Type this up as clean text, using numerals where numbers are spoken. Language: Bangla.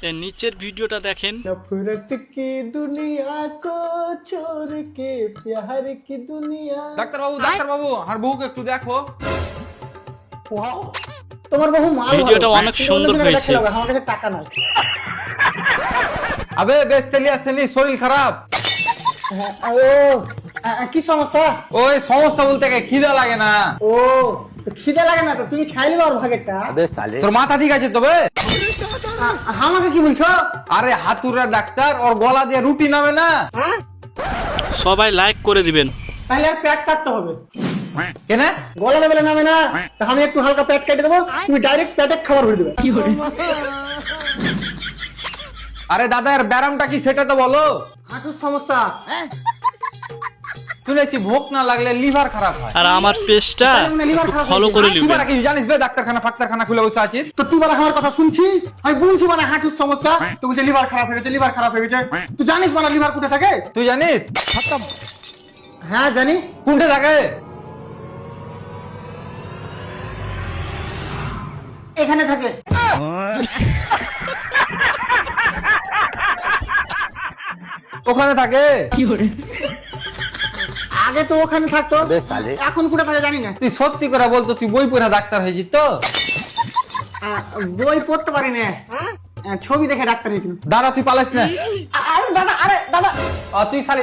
এর নিচের ভিডিওটা দেখেন। नफरत की दुनिया को छोड़ के प्यार की दुनिया। ডাক্তার বাবু আমার বউকে একটু দেখো। ওয়াও, তোমার বহু মাল ভিডিওটা ভালো। অনেক তুমি সুন্দর অন্য জায়গায় হয়েছে। দেখে নাও, আমার কাছে টাকা নাই। আবে বেশ চলে আসেনি, শরীর খারাপ। কি সমস্যা? ওই সমস্যা বলতে খিদে লাগে না। ও, খিদে লাগে না তো তুমি খাইলে আর ভাগেরটা। তোর মাথা ঠিক আছে তবে? আমাকে কি বলছো? আরে হাতুড়া ডাক্তার, ওর গলা দিয়ে রুটি নামে না। সবাই লাইক করে দিবেন। তাহলে আর পেট কাটতে হবে। কেন? গলা লেভেলে নামে না, তা আমি একটু হালকা পেট কেটে দেবো, তুমি ডাইরেক্ট পেটে খাবার ভরে দেবে। আরে দাদা এর ব্যারামটা কি সেটা তো বলো। হাঁটুর সমস্যা। শুনেছি ভোক না লাগলে লিভার খারাপ হয়। আর আমার পেজটা ফলো করে তুই নেবেন। বারা কিছু জানিস বে? ডাক্তারখানা ফাক্তারখানা খুলে বসে আছিস। তো তুই বলে আমার কথা শুনছিস? আমি বলছি মানে হাঁটুর সমস্যা, তো বলছে লিভার খারাপ হয়ে গেছে, লিভার খারাপ হয়ে গেছে। তুই জানিস মানে লিভার কোথায় থাকে? তুই জানিস হ্যাঁ জানি। কোনটা থাকে? এখানে থাকে। ওখানে থাকে। আগে তো ওখানে থাকতো, এখন কোথায় থাকে জানি না। তুই সত্যি করে বলতো, তুই বই পড়ে ডাক্তার হয়েছিস তো? বই পড়তে পারি না, ছবি দেখে ডাক্তার হয়েছিল। দাদা তুই পালাস না। আরে দাদা, আরে দাদা। তুই শালি